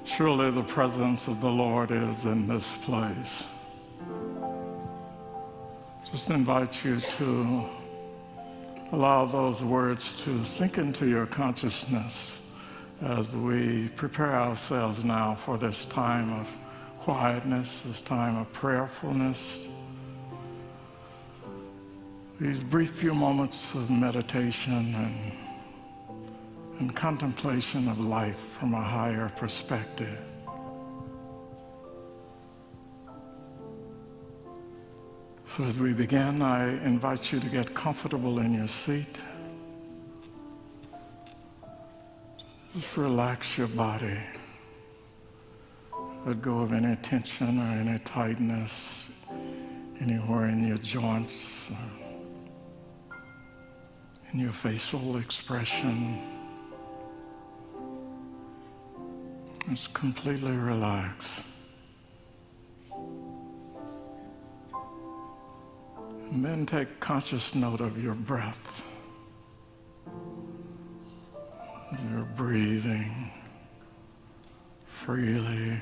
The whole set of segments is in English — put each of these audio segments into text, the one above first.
Surely the presence of the Lord is in this place. Just invite you to allow those words to sink into your consciousness as we prepare ourselves now for this time of quietness, this time of prayerfulness, these brief few moments of meditation and contemplation of life from a higher perspective. So as we begin, I invite you to get comfortable in your seat. Just relax your body. Let go of any tension or any tightness anywhere in your joints, in your facial expression. Just completely relax. And then take conscious note of your breath. You're breathing freely,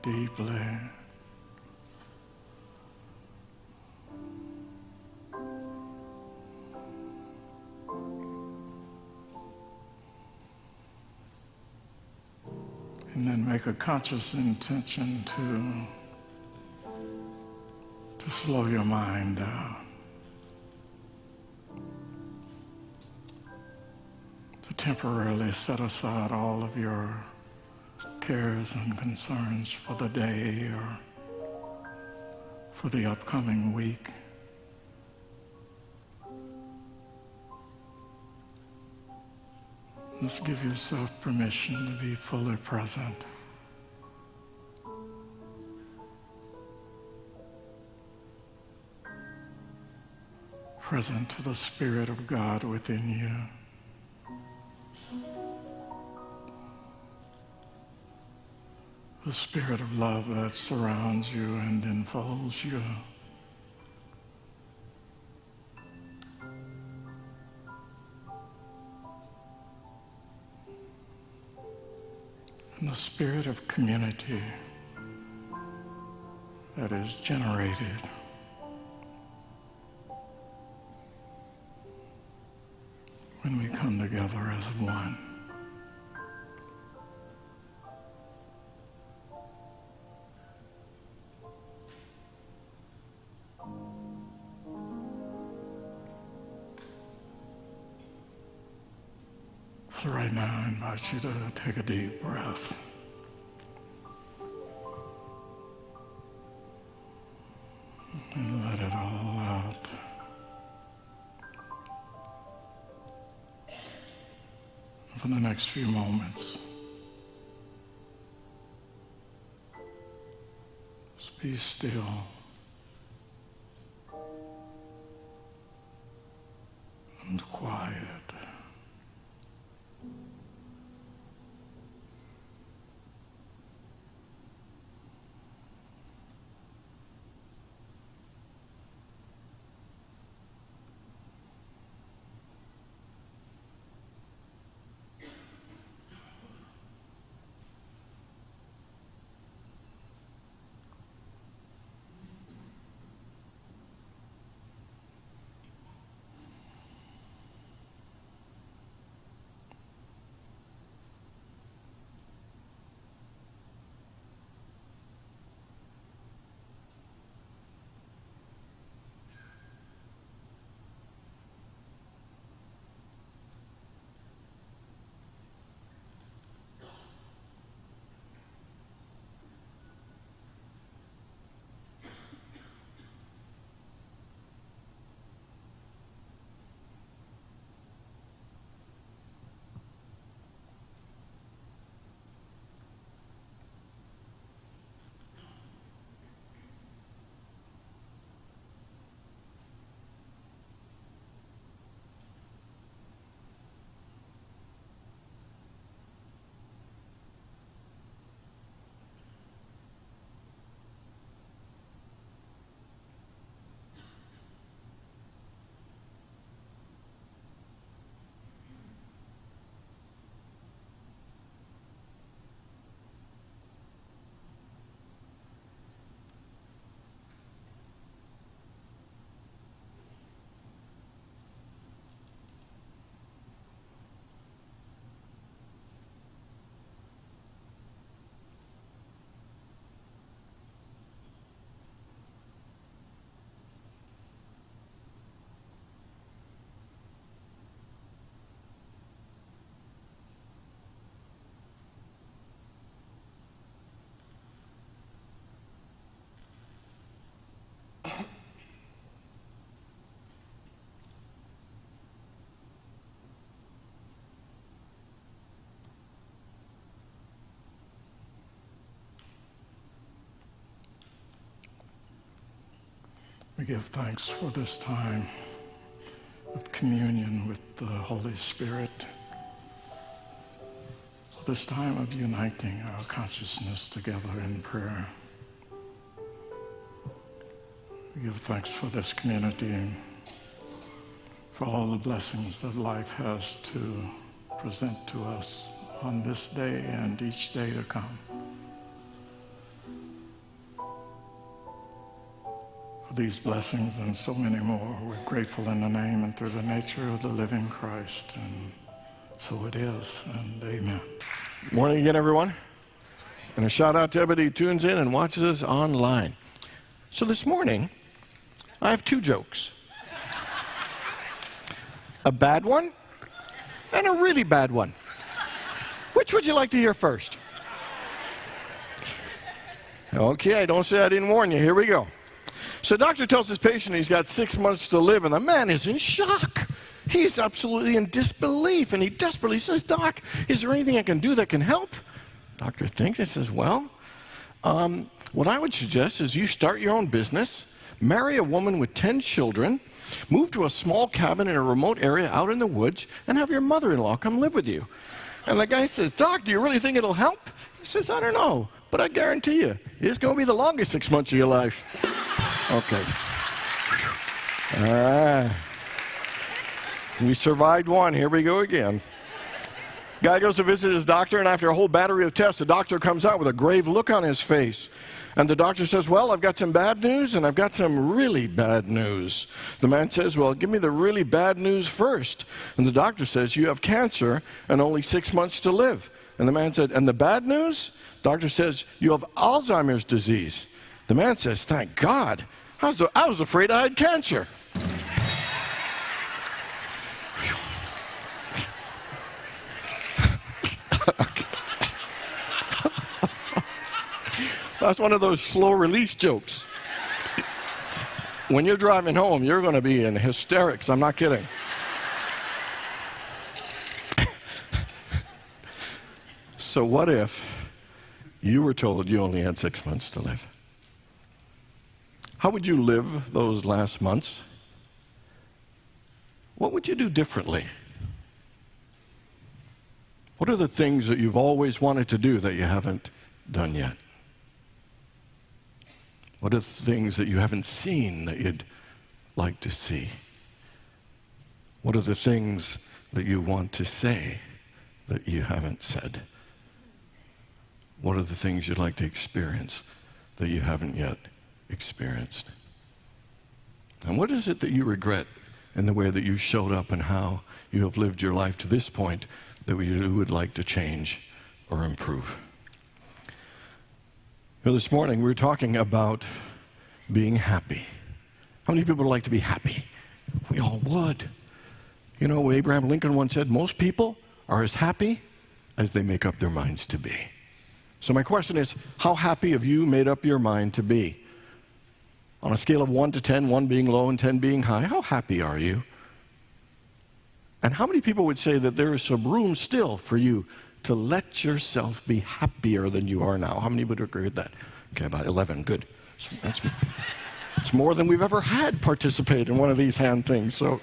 deeply. And then make a conscious intention to slow your mind down. To temporarily set aside all of your cares and concerns for the day or for the upcoming week. Just give yourself permission to be fully present. Present to the Spirit of God within you. The Spirit of love that surrounds you and enfolds you. And the spirit of community that is generated when we come together as one. So right now I invite you to take a deep breath. And let it all out. For the next few moments, just be still. And quiet. We give thanks for this time of communion with the Holy Spirit, for this time of uniting our consciousness together in prayer. We give thanks for this community and for all the blessings that life has to present to us on this day and each day to come. For these blessings and so many more, we're grateful in the name and through the nature of the living Christ. And so it is, and amen. Morning again, everyone. And a shout out to everybody who tunes in and watches us online. So this morning, I have two jokes. A bad one and a really bad one. Which would you like to hear first? Okay, don't say I didn't warn you. Here we go. So doctor tells his patient he's got 6 months to live, and the man is in shock. He's absolutely in disbelief, and he desperately says, "Doc, is there anything I can do that can help?" Doctor thinks and says, "Well, what I would suggest is you start your own business, marry a woman with 10 children, move to a small cabin in a remote area out in the woods, and have your mother-in-law come live with you." And the guy says, "Doc, do you really think it'll help?" He says, "I don't know, but I guarantee you, it's going to be the longest 6 months of your life." Okay. We survived one. Here we go again. Guy goes to visit his doctor, and after a whole battery of tests, the doctor comes out with a grave look on his face. And the doctor says, "Well, I've got some bad news, and I've got some really bad news." The man says, "Well, give me the really bad news first." And the doctor says, "You have cancer and only 6 months to live." And the man said, "And the bad news?" Doctor says, "You have Alzheimer's disease." The man says, "Thank God. I was afraid I had cancer." That's one of those slow release jokes. When you're driving home, you're going to be in hysterics. I'm not kidding. So what if you were told you only had 6 months to live? How would you live those last months? What would you do differently? What are the things that you've always wanted to do that you haven't done yet? What are the things that you haven't seen that you'd like to see? What are the things that you want to say that you haven't said? What are the things you'd like to experience that you haven't yet experienced? And what is it that you regret in the way that you showed up and how you have lived your life to this point that you would like to change or improve? Well, this morning we're talking about being happy. How many people would like to be happy? We all would. You know, Abraham Lincoln once said, most people are as happy as they make up their minds to be. So my question is, how happy have you made up your mind to be? On a scale of 1 to 10, 1 being low and 10 being high, how happy are you? And how many people would say that there is some room still for you to let yourself be happier than you are now? How many would agree with that? Okay, about 11, good. So it's more than we've ever had participate in one of these hand things. So,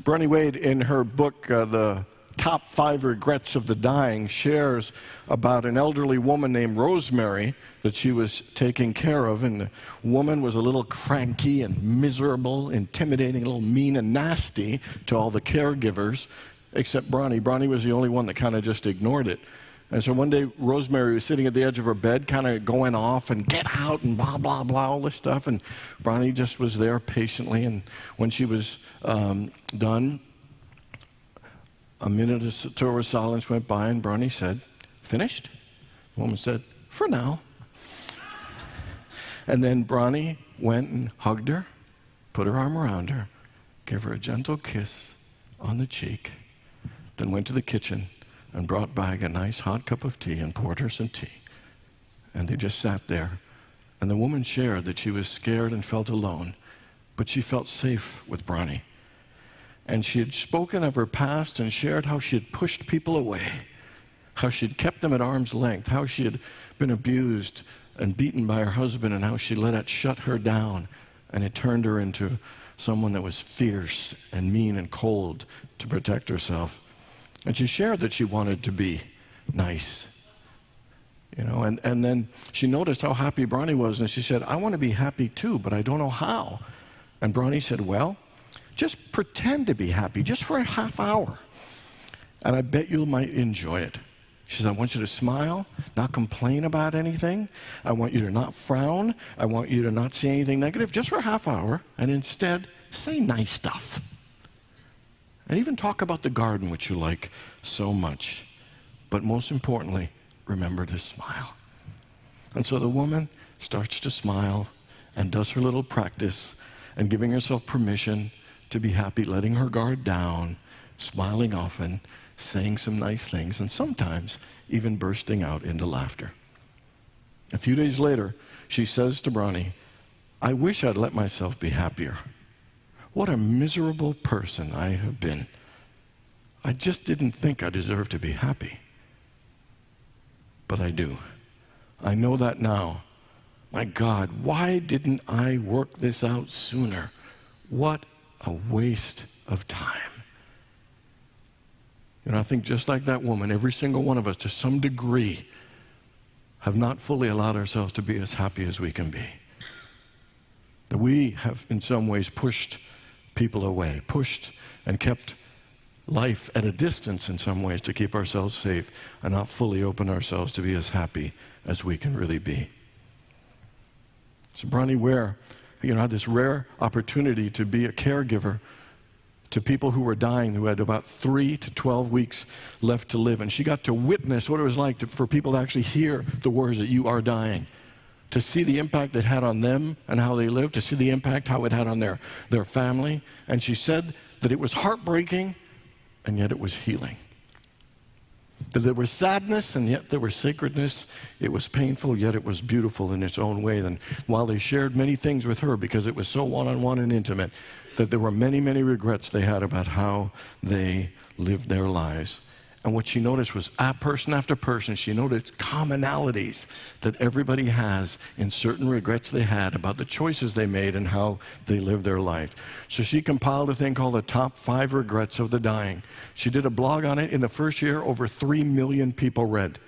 Bronnie Wade, in her book, The Top 5 Regrets of the Dying, shares about an elderly woman named Rosemary that she was taking care of, and the woman was a little cranky and miserable, intimidating, a little mean and nasty to all the caregivers, except Bronnie. Bronnie was the only one that kind of just ignored it. And so one day, Rosemary was sitting at the edge of her bed, kind of going off and get out and blah, blah, blah, all this stuff. And Bronnie just was there patiently. And when she was done, a minute or so of silence went by, and Bronnie said, "Finished?" The woman said, "For now." And then Bronnie went and hugged her, put her arm around her, gave her a gentle kiss on the cheek, then went to the kitchen and brought back a nice hot cup of tea and poured her some tea. And they just sat there. And the woman shared that she was scared and felt alone, but she felt safe with Bronnie. And she had spoken of her past and shared how she had pushed people away, how she had kept them at arm's length, how she had been abused and beaten by her husband, and how she let it shut her down, and it turned her into someone that was fierce and mean and cold to protect herself. And she shared that she wanted to be nice. And then she noticed how happy Bronnie was, and she said, I want to be happy too, but I don't know how. And Bronnie said, well, just pretend to be happy, just for a half hour. And I bet you might enjoy it. She said, I want you to smile, not complain about anything. I want you to not frown. I want you to not say anything negative, just for a half hour, and instead say nice stuff. And even talk about the garden, which you like so much. But most importantly, remember to smile. And so the woman starts to smile and does her little practice and giving herself permission to be happy, letting her guard down, smiling often, saying some nice things, and sometimes even bursting out into laughter. A few days later, she says to Bronnie, I wish I'd let myself be happier. What a miserable person I have been. I just didn't think I deserved to be happy. But I do. I know that now. My God, why didn't I work this out sooner? What a waste of time. I think just like that woman, every single one of us, to some degree, have not fully allowed ourselves to be as happy as we can be. That we have, in some ways, pushed people away, pushed and kept life at a distance in some ways to keep ourselves safe and not fully open ourselves to be as happy as we can really be. So Bronnie Ware, had this rare opportunity to be a caregiver to people who were dying, who had about 3 to 12 weeks left to live. And she got to witness what it was like for people to actually hear the words that you are dying, to see the impact it had on them and how they lived, to see the impact how it had on their family. And she said that it was heartbreaking, and yet it was healing. That there was sadness, and yet there was sacredness. It was painful, yet it was beautiful in its own way. And while they shared many things with her, because it was so one-on-one and intimate, that there were many, many regrets they had about how they lived their lives. And what she noticed was, person after person, she noticed commonalities that everybody has in certain regrets they had about the choices they made and how they lived their life. So she compiled a thing called the Top 5 Regrets of the Dying. She did a blog on it. In the first year, over 3 million people read,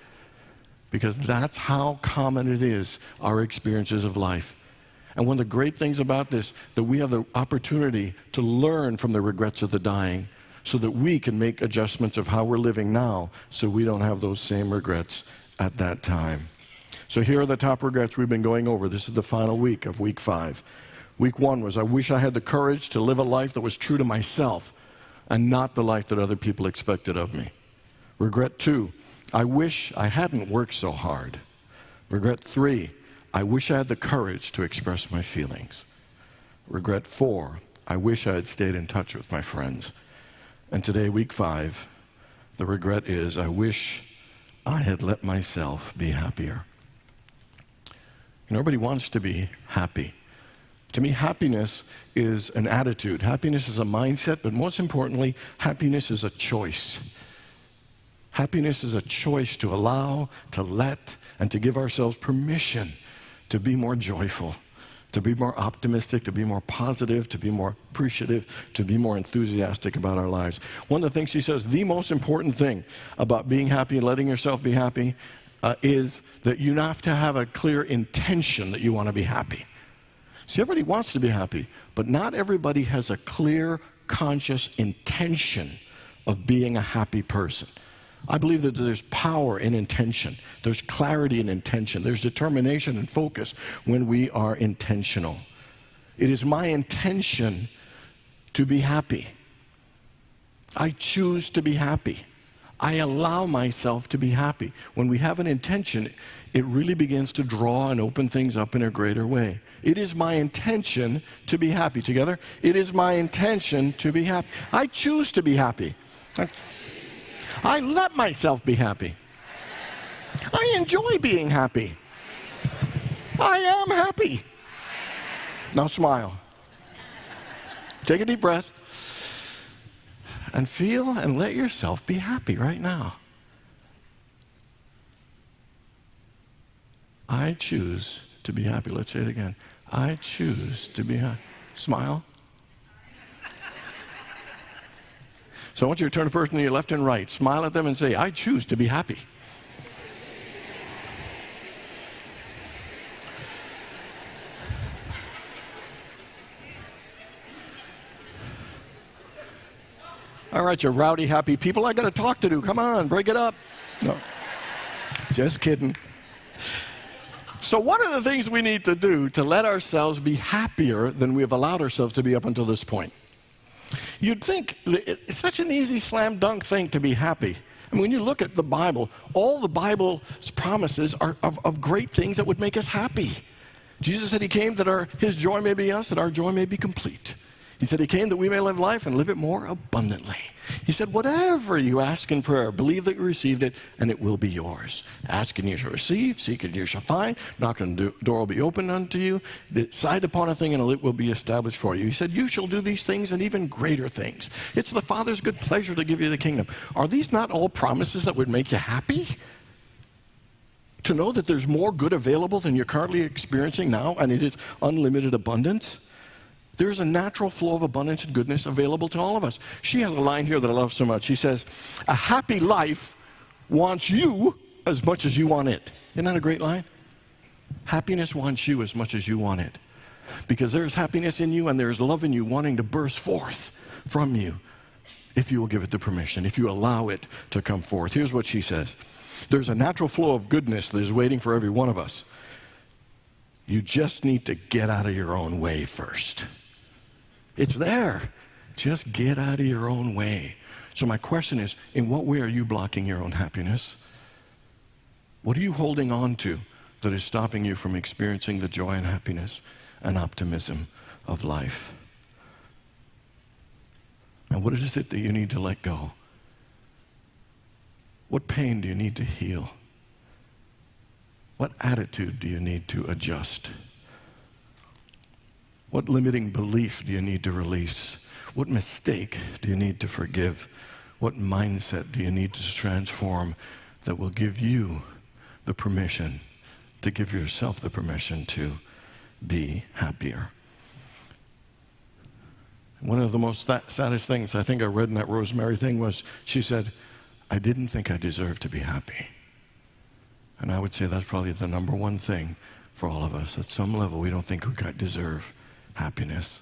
because that's how common it is, our experiences of life. And one of the great things about this, that we have the opportunity to learn from the regrets of the dying, so that we can make adjustments of how we're living now so we don't have those same regrets at that time. So here are the top regrets we've been going over. This is the final week of week 5. Week 1 was, I wish I had the courage to live a life that was true to myself and not the life that other people expected of me. Regret 2, I wish I hadn't worked so hard. Regret 3, I wish I had the courage to express my feelings. Regret 4, I wish I had stayed in touch with my friends. And today, week 5, the regret is, I wish I had let myself be happier. Everybody wants to be happy. To me, happiness is an attitude. Happiness is a mindset, but most importantly, happiness is a choice. Happiness is a choice to allow, to let, and to give ourselves permission to be more joyful, to be more optimistic, to be more positive, to be more appreciative, to be more enthusiastic about our lives. One of the things she says, the most important thing about being happy and letting yourself be happy is that you have to have a clear intention that you want to be happy. See, everybody wants to be happy, but not everybody has a clear, conscious intention of being a happy person. I believe that there's power in intention. There's clarity in intention. There's determination and focus when we are intentional. It is my intention to be happy. I choose to be happy. I allow myself to be happy. When we have an intention, it really begins to draw and open things up in a greater way. It is my intention to be happy. Together? It is my intention to be happy. I choose to be happy. I let myself be happy. I enjoy being happy. I am happy. Now smile. Take a deep breath and feel and let yourself be happy right now. I choose to be happy. Let's say it again. I choose to be happy. Smile. So I want you to turn to the person to your left and right. Smile at them and say, I choose to be happy. All right, you rowdy, happy people, I got to talk to do. Come on, break it up. No, just kidding. So what are the things we need to do to let ourselves be happier than we have allowed ourselves to be up until this point? You'd think it's such an easy slam dunk thing to be happy. I mean, when you look at the Bible, all the Bible's promises are of great things that would make us happy. Jesus said he came that his joy may be us, that our joy may be complete. He said he came that we may live life and live it more abundantly. He said, whatever you ask in prayer, believe that you received it, and it will be yours. Ask and you shall receive, seek and you shall find, knock and the door will be opened unto you, decide upon a thing and it will be established for you. He said, you shall do these things and even greater things. It's the Father's good pleasure to give you the kingdom. Are these not all promises that would make you happy? To know that there's more good available than you're currently experiencing now, and it is unlimited abundance? There's a natural flow of abundance and goodness available to all of us. She has a line here that I love so much. She says, a happy life wants you as much as you want it. Isn't that a great line? Happiness wants you as much as you want it. Because there's happiness in you and there's love in you wanting to burst forth from you if you will give it the permission, if you allow it to come forth. Here's what she says. There's a natural flow of goodness that is waiting for every one of us. You just need to get out of your own way first. It's there. Just get out of your own way. So my question is, in what way are you blocking your own happiness? What are you holding on to that is stopping you from experiencing the joy and happiness and optimism of life? And what is it that you need to let go? What pain do you need to heal? What attitude do you need to adjust? What limiting belief do you need to release? What mistake do you need to forgive? What mindset do you need to transform that will give you the permission to give yourself the permission to be happier? One of the most saddest things I think I read in that Rosemary thing was she said, I didn't think I deserved to be happy. And I would say that's probably the number one thing for all of us. At some level, we don't think we deserve happiness.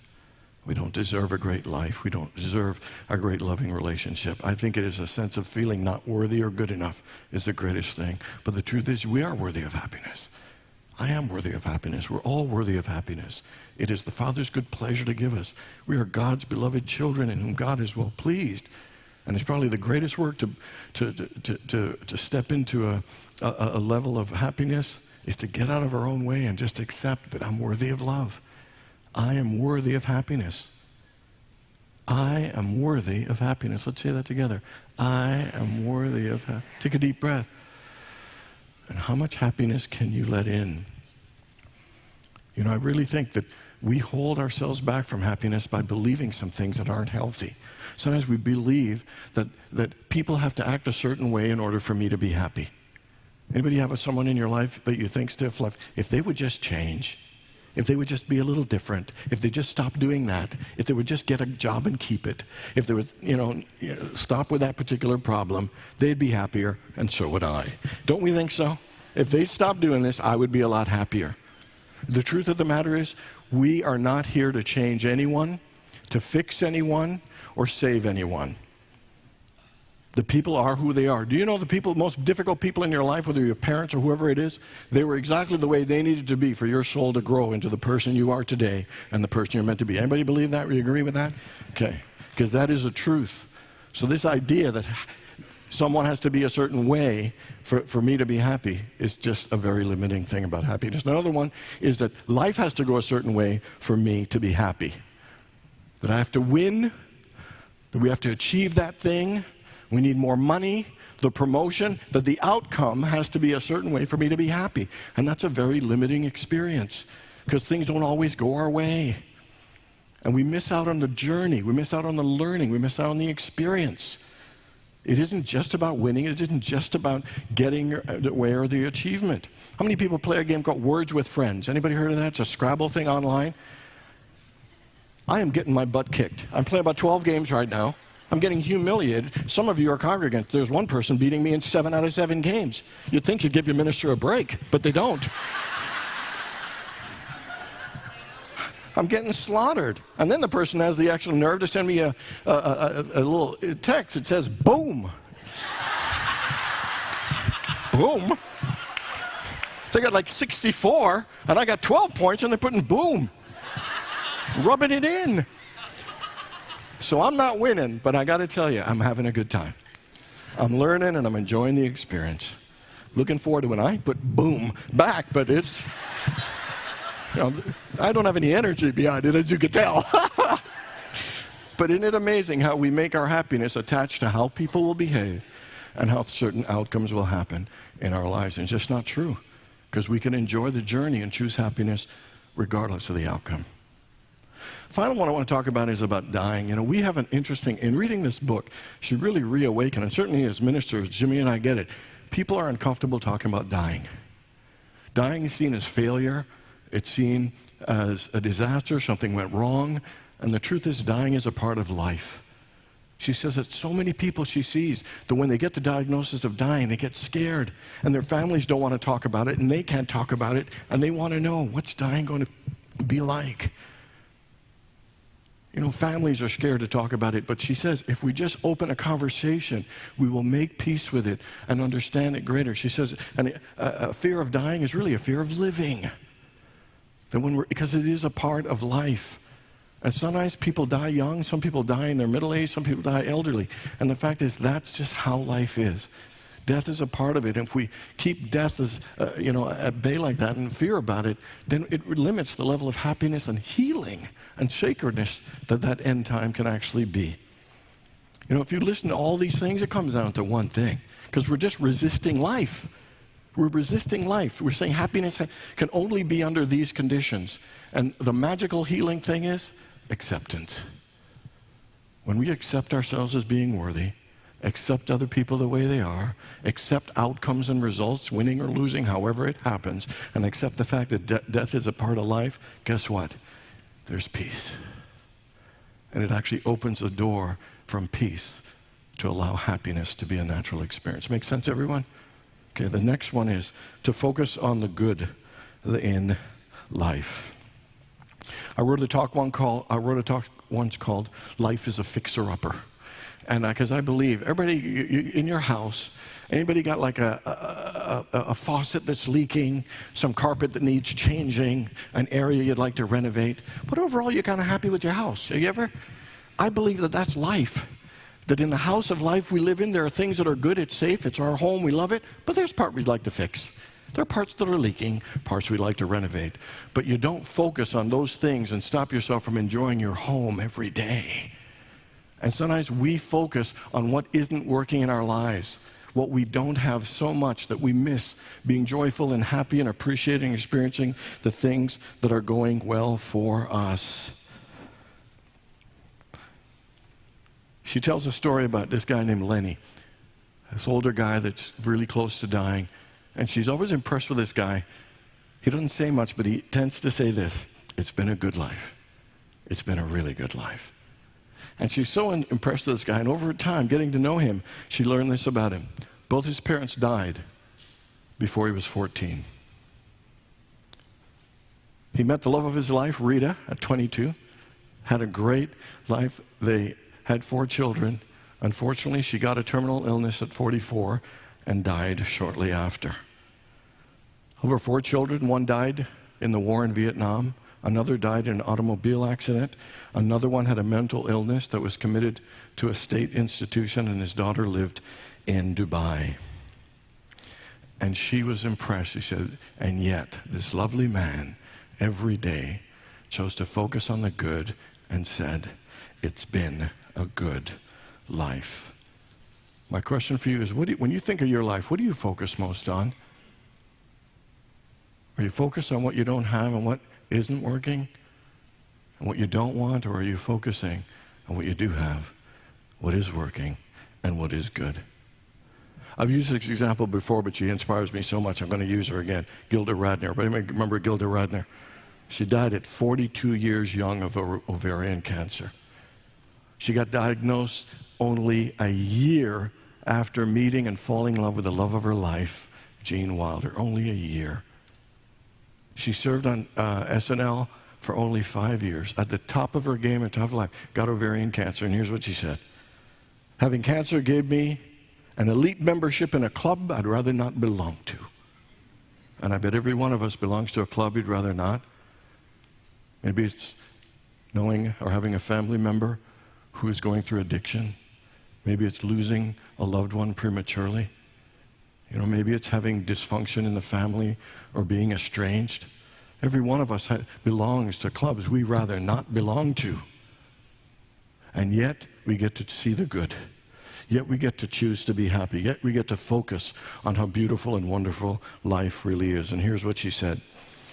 We don't deserve a great life. We don't deserve a great loving relationship. I think it is a sense of feeling not worthy or good enough is the greatest thing. But the truth is we are worthy of happiness. I am worthy of happiness. We're all worthy of happiness. It is the Father's good pleasure to give us. We are God's beloved children in whom God is well pleased. And it's probably the greatest work to step into a level of happiness is to get out of our own way and just accept that I'm worthy of love. I am worthy of happiness. I am worthy of happiness. Let's say that together. I am worthy of happiness. Take a deep breath. And how much happiness can you let in? You know, I really think that we hold ourselves back from happiness by believing some things that aren't healthy. Sometimes we believe that people have to act a certain way in order for me to be happy. Anybody have someone in your life that you think stiff left? If they would just change, if they would just be a little different, if they just stop doing that, if they would just get a job and keep it, if they would, stop with that particular problem, they'd be happier, and so would I. Don't we think so? If they stopped doing this, I would be a lot happier. The truth of the matter is, we are not here to change anyone, to fix anyone, or save anyone. The people are who they are. Do you know the most difficult people in your life, whether your parents or whoever it is, they were exactly the way they needed to be for your soul to grow into the person you are today and the person you're meant to be. Anybody believe that? You agree with that? Okay. Because that is the truth. So this idea that someone has to be a certain way for me to be happy is just a very limiting thing about happiness. Another one is that life has to go a certain way for me to be happy. That I have to win, that we have to achieve that thing, we need more money, the promotion, that the outcome has to be a certain way for me to be happy. And that's a very limiting experience because things don't always go our way. And we miss out on the journey, we miss out on the learning, we miss out on the experience. It isn't just about winning. It isn't just about getting the way or the achievement. How many people play a game called Words with Friends? Anybody heard of that? It's a Scrabble thing online. I am getting my butt kicked. I'm playing about 12 games right now. I'm getting humiliated. Some of you are congregants. There's one person beating me in 7 out of 7 games. You'd think you'd give your minister a break, but they don't. I'm getting slaughtered. And then the person has the actual nerve to send me a little text that says, boom. Boom. They got like 64, and I got 12 points, and they're putting boom. Rubbing it in. So I'm not winning, but I got to tell you, I'm having a good time. I'm learning, and I'm enjoying the experience. Looking forward to when I put boom back, but it's... I don't have any energy behind it, as you can tell. But isn't it amazing how we make our happiness attached to how people will behave and how certain outcomes will happen in our lives? And it's just not true, because we can enjoy the journey and choose happiness regardless of the outcome. Final one I want to talk about is about dying. We have an interesting, in reading this book, should really reawaken, and certainly as ministers, Jimmy and I get it, people are uncomfortable talking about dying. Dying is seen as failure. It's seen as a disaster, something went wrong, and the truth is dying is a part of life. She says that so many people she sees, that when they get the diagnosis of dying, they get scared, and their families don't want to talk about it, and they can't talk about it, and they want to know, what's dying going to be like? Families are scared to talk about it, but she says if we just open a conversation, we will make peace with it and understand it greater. She says, and a fear of dying is really a fear of living. Because it is a part of life. And sometimes people die young, some people die in their middle age, some people die elderly. And the fact is, that's just how life is. Death is a part of it. And if we keep death as, at bay like that and fear about it, then it limits the level of happiness and healing and sacredness that end time can actually be. If you listen to all these things, it comes down to one thing. Because we're just resisting life. We're resisting life. We're saying happiness can only be under these conditions. And the magical healing thing is acceptance. When we accept ourselves as being worthy, accept other people the way they are, accept outcomes and results, winning or losing, however it happens, and accept the fact that death is a part of life, guess what? There's peace. And it actually opens the door from peace to allow happiness to be a natural experience. Make sense, everyone? Okay, the next one is to focus on the good in life. I wrote a talk once called "Life is a Fixer-Upper," and because I believe everybody in your house, anybody got like a faucet that's leaking, some carpet that needs changing, an area you'd like to renovate, but overall you're kind of happy with your house. Have you ever? I believe that that's life. That in the house of life we live in, there are things that are good, it's safe, it's our home, we love it, but there's parts we'd like to fix. There are parts that are leaking, parts we'd like to renovate. But you don't focus on those things and stop yourself from enjoying your home every day. And sometimes we focus on what isn't working in our lives, what we don't have so much that we miss being joyful and happy and appreciating, experiencing the things that are going well for us. She tells a story about this guy named Lenny, this older guy that's really close to dying. And she's always impressed with this guy. He doesn't say much, but he tends to say this: it's been a good life. It's been a really good life. And she's so impressed with this guy, and over time, getting to know him, she learned this about him. Both his parents died before he was 14. He met the love of his life, Rita, at 22, had a great life. They had 4 children. Unfortunately, she got a terminal illness at 44 and died shortly after. Of her 4 children, 1 died in the war in Vietnam, another died in an automobile accident, another one had a mental illness that was committed to a state institution, and his daughter lived in Dubai. And she was impressed. She said, and yet this lovely man every day chose to focus on the good and said, it's been a good life. My question for you is, when you think of your life, what do you focus most on? Are you focused on what you don't have and what isn't working and what you don't want, or are you focusing on what you do have, what is working, and what is good. I've used this example before, but she inspires me so much, I'm going to use her again. Gilda Radner. Everybody remember Gilda Radner? She died at 42 years young of ovarian cancer. She got diagnosed only a year after meeting and falling in love with the love of her life, Gene Wilder. Only a year. She served on SNL for only 5 years. At the top of her game and top of life, got ovarian cancer, and here's what she said. Having cancer gave me an elite membership in a club I'd rather not belong to. And I bet every one of us belongs to a club you'd rather not. Maybe it's knowing or having a family member who is going through addiction. Maybe it's losing a loved one prematurely. You know, maybe it's having dysfunction in the family or being estranged. Every one of us belongs to clubs we rather not belong to. And yet we get to see the good. Yet we get to choose to be happy. Yet we get to focus on how beautiful and wonderful life really is. And here's what she said.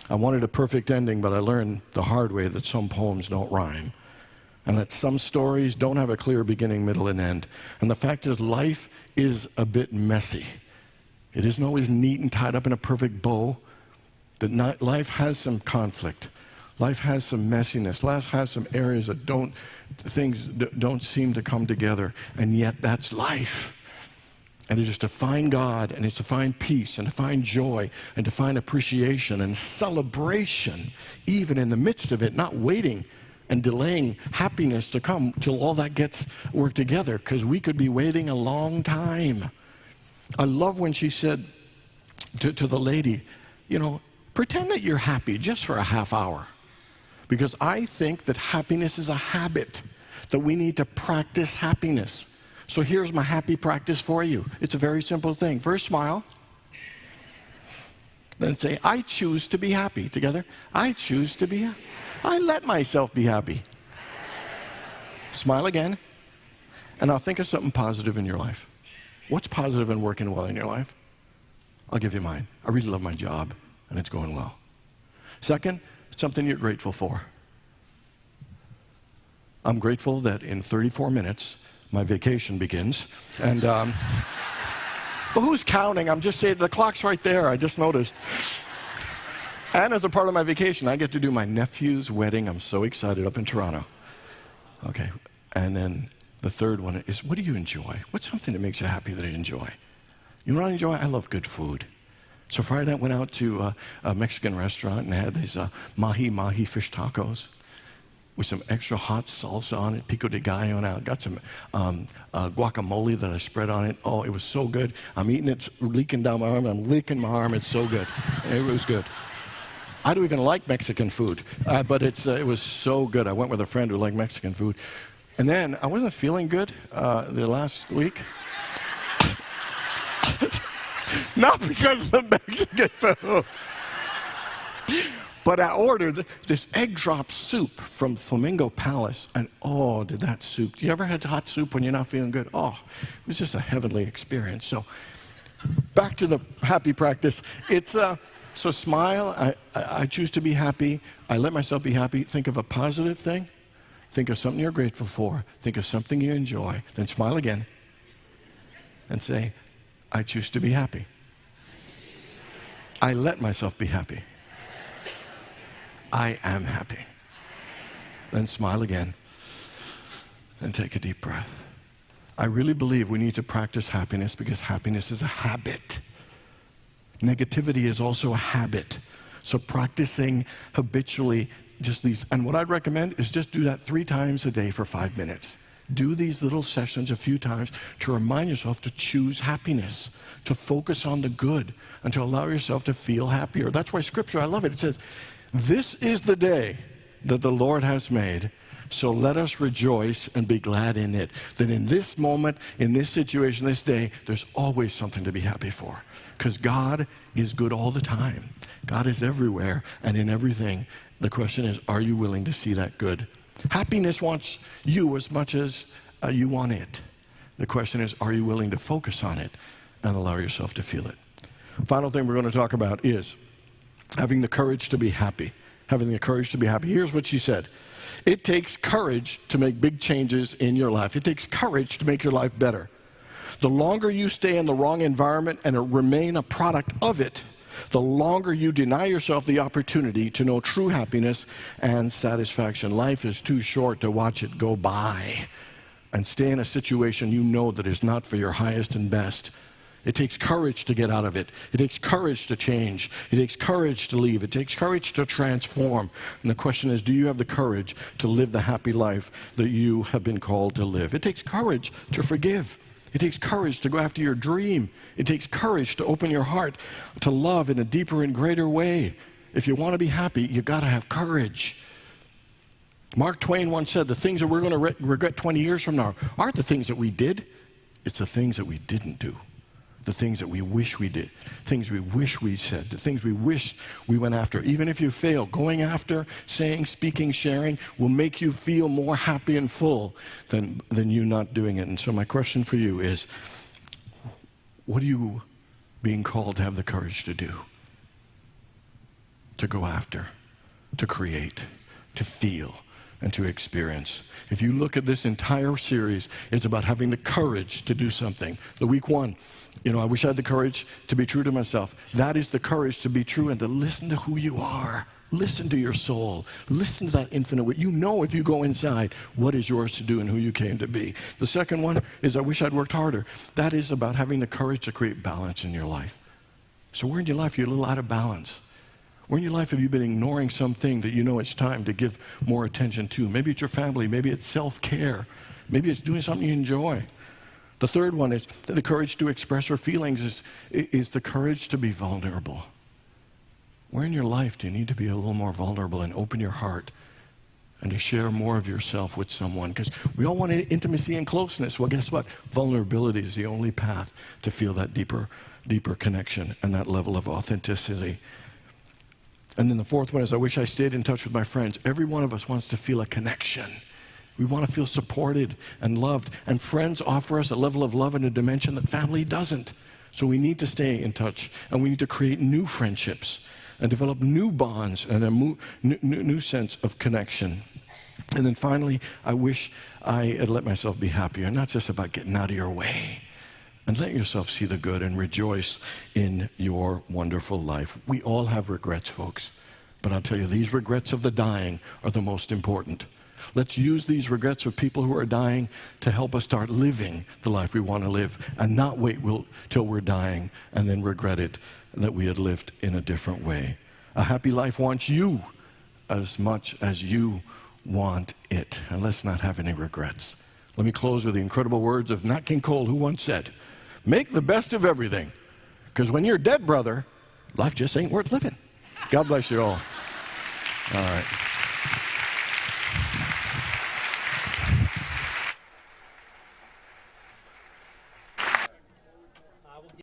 I wanted a perfect ending, but I learned the hard way that some poems don't rhyme, and that some stories don't have a clear beginning, middle, and end. And the fact is, life is a bit messy. It isn't always neat and tied up in a perfect bow. Life has some conflict. Life has some messiness. Life has some areas that things don't seem to come together, and yet that's life. And it is to find God, and it's to find peace, and to find joy, and to find appreciation and celebration, even in the midst of it, not waiting and delaying happiness to come till all that gets worked together, because we could be waiting a long time. I love when she said to the lady, you know, pretend that you're happy just for a half hour. Because I think that happiness is a habit, that we need to practice happiness. So here's my happy practice for you. It's a very simple thing. First, smile. Then say, I choose to be happy. Together. I choose to be happy. I let myself be happy. Smile again. And now think of something positive in your life. What's positive and working well in your life? I'll give you mine. I really love my job, and it's going well. Second, something you're grateful for. I'm grateful that in 34 minutes, my vacation begins. And, but who's counting? I'm just saying, the clock's right there. I just noticed. And as a part of my vacation, I get to do my nephew's wedding. I'm so excited, up in Toronto. Okay, and then the third one is, what do you enjoy? What's something that makes you happy that you enjoy? You know what I enjoy? I love good food. So Friday night, went out to a Mexican restaurant and had these mahi fish tacos with some extra hot salsa on it, pico de gallo, and I got some guacamole that I spread on it. Oh, it was so good. I'm eating it, leaking down my arm. I'm leaking my arm. It's so good. It was good. I don't even like Mexican food, but it was so good. I went with a friend who liked Mexican food. And then I wasn't feeling good the last week. Not because of the Mexican food. But I ordered this egg drop soup from Flamingo Palace, and oh, did that soup. Do you ever had hot soup when you're not feeling good? Oh, it was just a heavenly experience. So back to the happy practice. It's so smile. I choose to be happy. I let myself be happy. Think of a positive thing. Think of something you're grateful for. Think of something you enjoy. Then smile again and say, I choose to be happy. I let myself be happy. I am happy. Then smile again and take a deep breath. I really believe we need to practice happiness because happiness is a habit. Negativity is also a habit. So practicing habitually just these, and what I'd recommend is just do that 3 times a day for 5 minutes. Do these little sessions a few times to remind yourself to choose happiness, to focus on the good, and to allow yourself to feel happier. That's why Scripture, I love it. It says, this is the day that the Lord has made, so let us rejoice and be glad in it. That in this moment, in this situation, this day, there's always something to be happy for. Because God is good all the time. God is everywhere and in everything. The question is, are you willing to see that good? Happiness wants you as much as you want it. The question is, are you willing to focus on it and allow yourself to feel it? Final thing we're going to talk about is having the courage to be happy. Having the courage to be happy. Here's what she said. It takes courage to make big changes in your life. It takes courage to make your life better. The longer you stay in the wrong environment and remain a product of it, the longer you deny yourself the opportunity to know true happiness and satisfaction. Life is too short to watch it go by and stay in a situation you know that is not for your highest and best. It takes courage to get out of it. It takes courage to change. It takes courage to leave. It takes courage to transform. And the question is, do you have the courage to live the happy life that you have been called to live? It takes courage to forgive. It takes courage to go after your dream. It takes courage to open your heart to love in a deeper and greater way. If you want to be happy, you've got to have courage. Mark Twain once said, the things that we're going to regret 20 years from now aren't the things that we did. It's the things that we didn't do. The things that we wish we did, things we wish we said, the things we wish we went after. Even if you fail, going after, saying, speaking, sharing will make you feel more happy and full than you not doing it. And so my question for you is, what are you being called to have the courage to do? To go after, to create, to feel, and to experience. If you look at this entire series, it's about having the courage to do something. The week one, I wish I had the courage to be true to myself. That is the courage to be true and to listen to who you are. Listen to your soul. Listen to that infinite. You know if you go inside what is yours to do and who you came to be. The second one is I wish I'd worked harder. That is about having the courage to create balance in your life. So where in your life are you a little out of balance? Where in your life have you been ignoring something that you know it's time to give more attention to? Maybe it's your family. Maybe it's self-care. Maybe it's doing something you enjoy. The third one is the courage to express our feelings is the courage to be vulnerable. Where in your life do you need to be a little more vulnerable and open your heart and to share more of yourself with someone? Because we all want intimacy and closeness. Well, guess what? Vulnerability is the only path to feel that deeper connection and that level of authenticity. And then the fourth one is I wish I stayed in touch with my friends. Every one of us wants to feel a connection. We want to feel supported and loved. And friends offer us a level of love and a dimension that family doesn't. So we need to stay in touch, and we need to create new friendships and develop new bonds and a new sense of connection. And then finally, I wish I had let myself be happier. Not just about getting out of your way. And let yourself see the good and rejoice in your wonderful life. We all have regrets, folks. But I'll tell you, these regrets of the dying are the most important. Let's use these regrets of people who are dying to help us start living the life we want to live and not wait till we're dying and then regret it that we had lived in a different way. A happy life wants you as much as you want it. And let's not have any regrets. Let me close with the incredible words of Nat King Cole, who once said, "Make the best of everything, because when you're dead, brother, life just ain't worth living." God bless you all. All right.